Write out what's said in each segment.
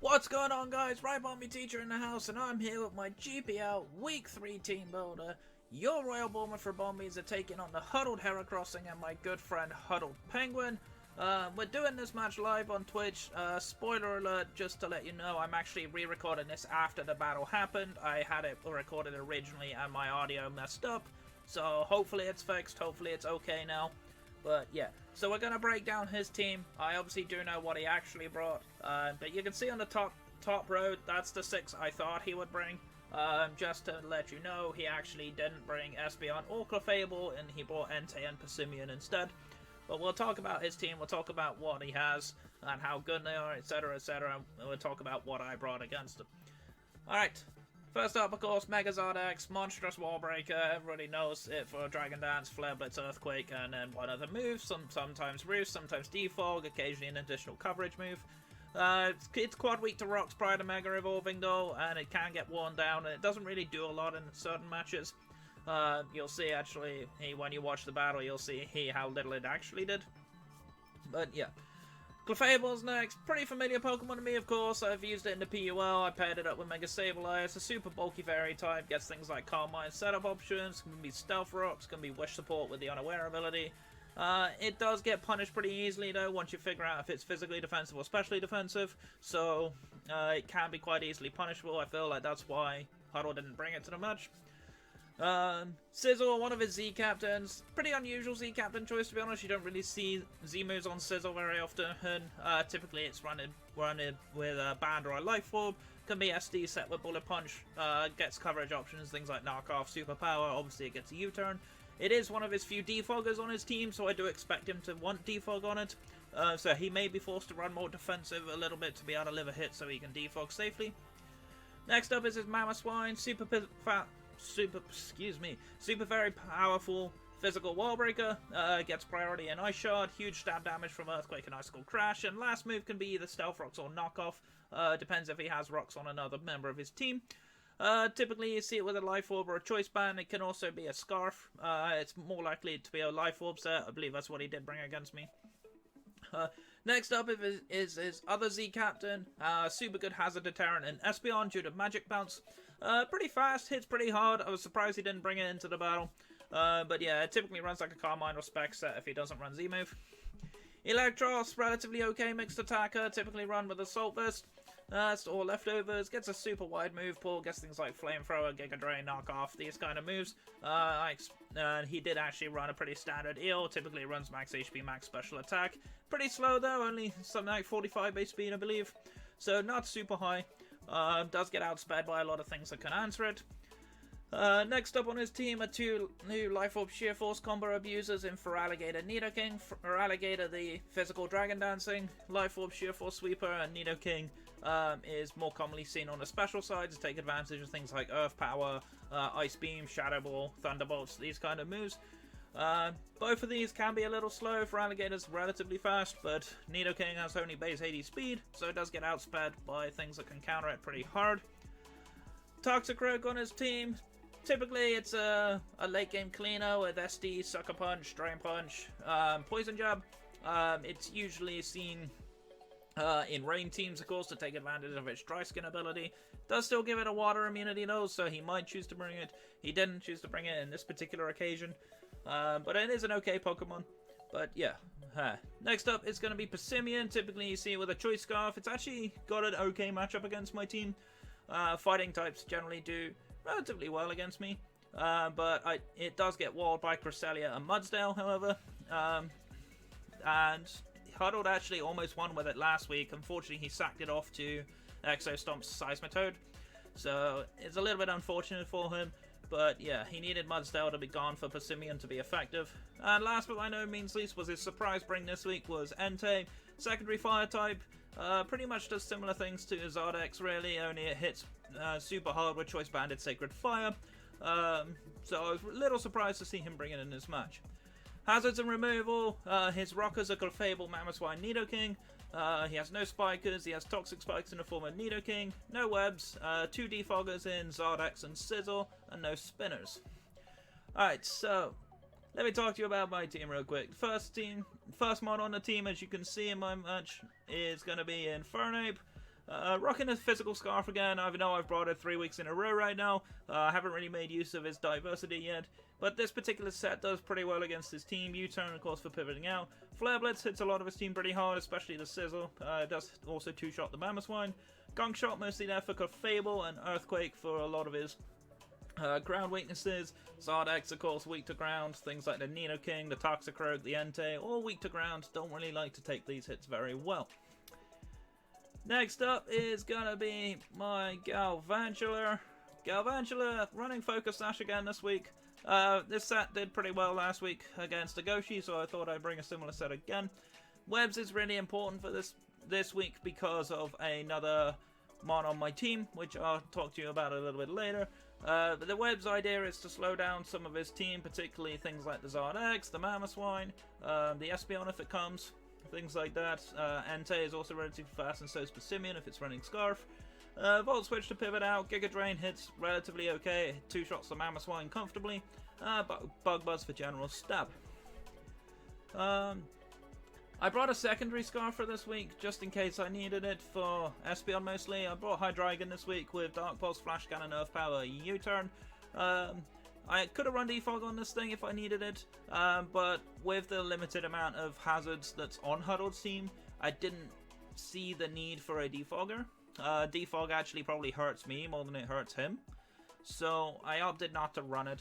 What's going on, guys? Right Bomby Teacher in the house, and I'm here with my GPL Week 3 team builder. Your Royal Bournemouth Bombies are taking on the Huddled Heracrossing and my good friend HuddledPenguin. We're doing this match live on Twitch. Spoiler alert, just to let you know, I'm actually re-recording this after the battle happened. I had it recorded originally and my audio messed up, so hopefully it's fixed, hopefully it's okay now. But yeah, so we're going to break down his team. I obviously do know what he actually brought, but you can see on the top row, that's the 6 I thought he would bring. Just to let you know, he actually didn't bring Espeon or Clefable, and he brought Entei and Persimmon instead. But we'll talk about his team, we'll talk about what he has, and how good they are, etc, etc, and we'll talk about what I brought against him. Alright. First up, of course, Megazord X, Monstrous Wallbreaker. Everybody knows it for Dragon Dance, Flare Blitz, Earthquake, and then one other move. Sometimes Roost, sometimes Defog, occasionally an additional coverage move. It's quad weak to rocks prior to Mega Evolving though, and it can get worn down, and it doesn't really do a lot in certain matches. You'll see actually, when you watch the battle, you'll see how little it actually did. But yeah. Clefable's next. Pretty familiar Pokemon to me, of course. I've used it in the PUL. I paired it up with Mega Sableye. It's a super bulky fairy type. Gets things like Calm Mind setup options. Can be Stealth Rocks. Can be Wish support with the Unaware ability. It does get punished pretty easily, though, once you figure out if it's physically defensive or specially defensive. So, it can be quite easily punishable. I feel like that's why Huddle didn't bring it to the match. Sizzle, one of his Z-Captains. Pretty unusual Z-Captain choice, to be honest. You don't really see Z-moves on Sizzle very often. Typically it's running with a Band or a Life Orb. Can be SD set with Bullet Punch. Gets coverage options, things like Knock Off, Superpower. Obviously it gets a U-turn. It is one of his few defoggers on his team, so I do expect him to want defog on it. So he may be forced to run more defensive a little bit to be able to live a hit so he can defog safely. Next up is his Mamoswine, super very powerful physical wall breaker, gets priority in Ice Shard, huge stab damage from Earthquake and Icicle Crash, and last move can be either Stealth Rocks or Knockoff, depends if he has rocks on another member of his team. Typically you see it with a Life Orb or a Choice Band. It can also be a Scarf. It's more likely to be a Life Orb set. I believe that's what he did bring against me. Next up is his other Z-Captain, super good Hazard Deterrent and Espeon due to Magic Bounce. Pretty fast, hits pretty hard. I was surprised he didn't bring it into the battle. But yeah, it typically runs like a Carmine or Spec set if he doesn't run Z-Move. Electros, relatively okay mixed attacker, typically run with Assault Vest. That's all leftovers, gets a super wide move pool, gets things like Flamethrower, Giga Drain, Knock Off, these kind of moves. He did actually run a pretty standard Eel, typically runs max HP, max special attack. Pretty slow though, only something like 45 base speed I believe, so not super high. Does get outsped by a lot of things that can answer it. Next up on his team are 2 new Life Orb Sheer Force combo abusers in Feraligatr, Nidoking. Feraligatr, the physical Dragon Dancing, Life Orb Sheer Force Sweeper, and Nidoking is more commonly seen on the special side to take advantage of things like Earth Power, Ice Beam, Shadow Ball, Thunderbolts, these kind of moves. Both of these can be a little slow. Feraligatr's relatively fast, but Nidoking has only base 80 speed, so it does get outsped by things that can counter it pretty hard. Toxicroak on his team. Typically, it's a late game cleaner with SD, Sucker Punch, Drain Punch, Poison Jab. It's usually seen in rain teams, of course, to take advantage of its Dry Skin ability. Does still give it a water immunity though, so he might choose to bring it. He didn't choose to bring it in this particular occasion, but it is an okay Pokemon. But yeah. Next up is going to be Persimmon. Typically you see it with a Choice Scarf. It's actually got an okay matchup against my team. Fighting types generally do relatively well against me, but it does get walled by Cresselia and Mudsdale, however, and Huddled actually almost won with it last week. Unfortunately, he sacked it off to Exostomp's Seismitoad, so it's a little bit unfortunate for him, but yeah, he needed Mudsdale to be gone for Persimmon to be effective. And last but by no means least was his surprise bring this week was Entei, secondary fire type. Pretty much does similar things to Zardex really, only it hits super hard with Choice Banded Sacred Fire. So I was a little surprised to see him bring it in this match. Hazards and removal, his rockers are Clefable, Mamoswine, Nidoking. He has no spikers, he has toxic spikes in the form of Nidoking, no webs, 2 defoggers in Zardex and Sizzle, and no spinners. Alright, so let me talk to you about my team real quick. First mod on the team, as you can see in my match, is going to be Infernape. Rocking a physical scarf again. I know I've brought it 3 weeks in a row right now. I haven't really made use of his diversity yet, but this particular set does pretty well against his team. U-turn, of course, for pivoting out. Flare Blitz hits a lot of his team pretty hard, especially the Sizzle. It does also two-shot the Mammoth Swine. Gunk Shot mostly there for Fable, and Earthquake for a lot of his ground weaknesses. Zardex, of course, weak to ground. Things like the Nidoking, the Toxicroak, the Entei, all weak to ground. Don't really like to take these hits very well. Next up is gonna be my Galvantula. Galvantula running Focus Sash again this week. This set did pretty well last week against Agoshi, so I thought I'd bring a similar set again. Webs is really important for this week because of another mon on my team, which I'll talk to you about a little bit later. But the Web's idea is to slow down some of his team, particularly things like the Zardex, the Mammoth Swine, the Espeon if it comes, things like that. Entei is also relatively fast, and so is Persimmon if it's running Scarf. Volt Switch to pivot out. Giga Drain hits relatively okay. Two shots the Mammoth Swine comfortably. Bug Buzz for general stab. I brought a secondary Scarf for this week, just in case I needed it for Espeon mostly. I brought Hydreigon this week with Dark Pulse, Flash Cannon, Earth Power, U-turn. I could have run Defog on this thing if I needed it, but with the limited amount of hazards that's on Huddled's team, I didn't see the need for a Defogger. Defog actually probably hurts me more than it hurts him, so I opted not to run it.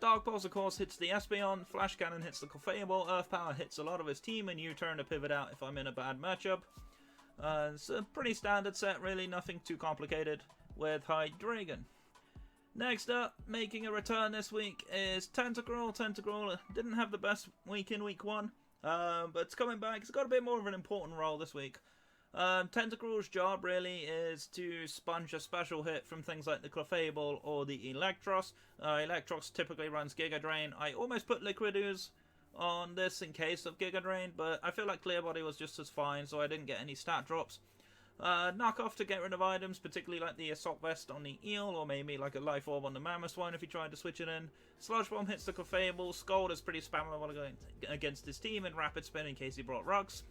Dark Pulse, of course, hits the Espeon, Flash Cannon hits the Clefable, Earth Power hits a lot of his team, and U-turn to pivot out if I'm in a bad matchup. It's a pretty standard set, really, nothing too complicated with Hydreigon. Next up, making a return this week is Tentacruel. Tentacruel didn't have the best week in week 1, but it's coming back. It's got a bit more of an important role this week. Tentacruel's job really is to sponge a special hit from things like the Clefable or the Electros. Electros typically runs Giga Drain. I almost put Liquid Ooze on this in case of Giga Drain, but I feel like Clear Body was just as fine, so I didn't get any stat drops. Knockoff to get rid of items, particularly like the Assault Vest on the Eel, or maybe like a Life Orb on the Mammoth Swine if you tried to switch it in. Sludge Bomb hits the Clefable. Scald is pretty spammable against his team, and Rapid Spin in case he brought rocks.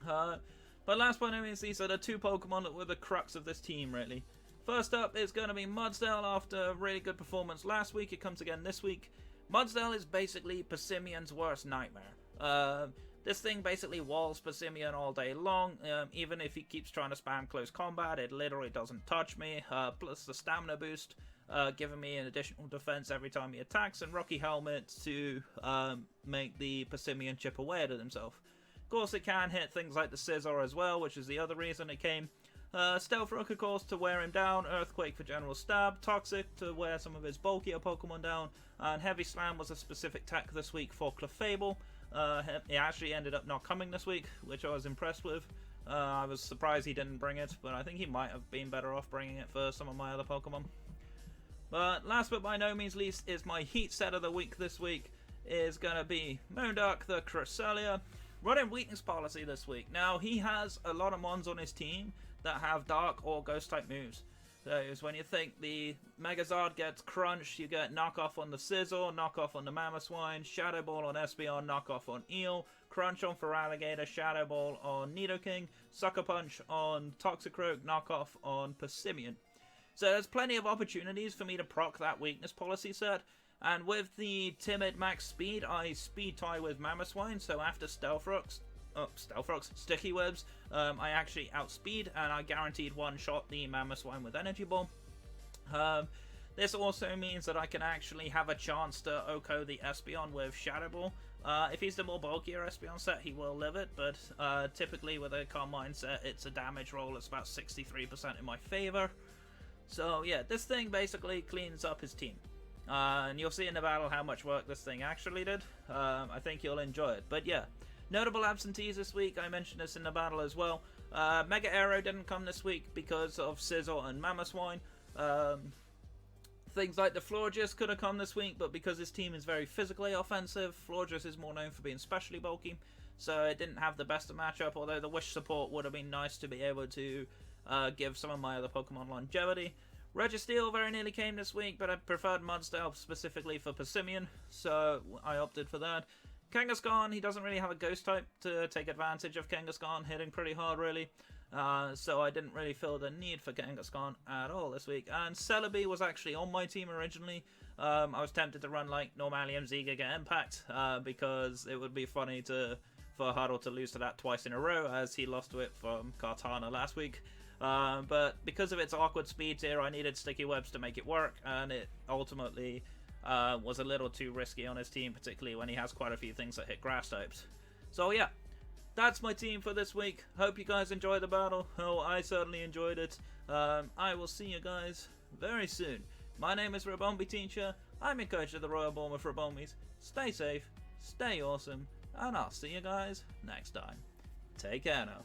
But last but not least, these are the two Pokemon that were the crux of this team, really. First up is going to be Mudsdale. After a really good performance last week, it comes again this week. Mudsdale is basically Persimmion's worst nightmare. This thing basically walls Persimmon all day long. Even if he keeps trying to spam close combat, it literally doesn't touch me. Plus the stamina boost, giving me an additional defense every time he attacks, and Rocky Helmet to make the Persimmon chip away at himself. Of course, it can hit things like the Scizor as well, which is the other reason it came. Stealth Rook, of course, to wear him down. Earthquake for general stab. Toxic to wear some of his bulkier Pokemon down. And Heavy Slam was a specific tech this week for Clefable. It actually ended up not coming this week, which I was impressed with. I was surprised he didn't bring it, but I think he might have been better off bringing it for some of my other Pokemon. But last but by no means least is my Heat set of the week this week. Is going to be Moondark the Cresselia. Running weakness policy this week. Now, he has a lot of mons on his team that have dark or ghost type moves. So it's when you think the Megazord gets crunched, you get knockoff on the Scizor, knockoff on the Mammoth Swine, Shadow Ball on Espeon, knockoff on Eel, crunch on Feraligatr, Shadow Ball on Nidoking, Sucker Punch on Toxicroak, knockoff on Persimmon. So there's plenty of opportunities for me to proc that weakness policy set. And with the Timid max speed, I speed tie with Mammoth Swine, so after Sticky Webs, I actually outspeed, and I guaranteed one-shot the Mammoth Swine with Energy Ball. This also means that I can actually have a chance to OHKO the Espeon with Shadow Ball. If he's the more bulkier Espeon set, he will live it, but typically with a Calm Mind set, it's a damage roll that's about 63% in my favor. So yeah, this thing basically cleans up his team. And you'll see in the battle how much work this thing actually did. I think you'll enjoy it. But yeah, notable absentees this week. I mentioned this in the battle as well. Mega Aero didn't come this week because of Scizor and Mammoth Swine. Things like the Florges could have come this week, but because his team is very physically offensive, Florges is more known for being specially bulky, so it didn't have the best of matchup, although the Wish support would have been nice to be able to give some of my other Pokemon longevity. Registeel very nearly came this week, but I preferred Mudsdale specifically for Persimmon, so I opted for that. Kangaskhan, he doesn't really have a ghost type to take advantage of Kangaskhan hitting pretty hard, really. so I didn't really feel the need for Kangaskhan at all this week. And Celebi was actually on my team originally. I was tempted to run like Normalium, Ziga, get Impact, because it would be funny for Huddle to lose to that twice in a row, as he lost to it from Kartana last week. But because of its awkward speed tier, I needed Sticky Webs to make it work, and it ultimately was a little too risky on his team, particularly when he has quite a few things that hit grass types. So yeah, that's my team for this week. Hope you guys enjoyed the battle. Oh, I certainly enjoyed it. I will see you guys very soon. My name is Rabombi Teacher. I'm your coach of the Royal Bournemouth Rabombis. Stay safe, stay awesome, and I'll see you guys next time. Take care now.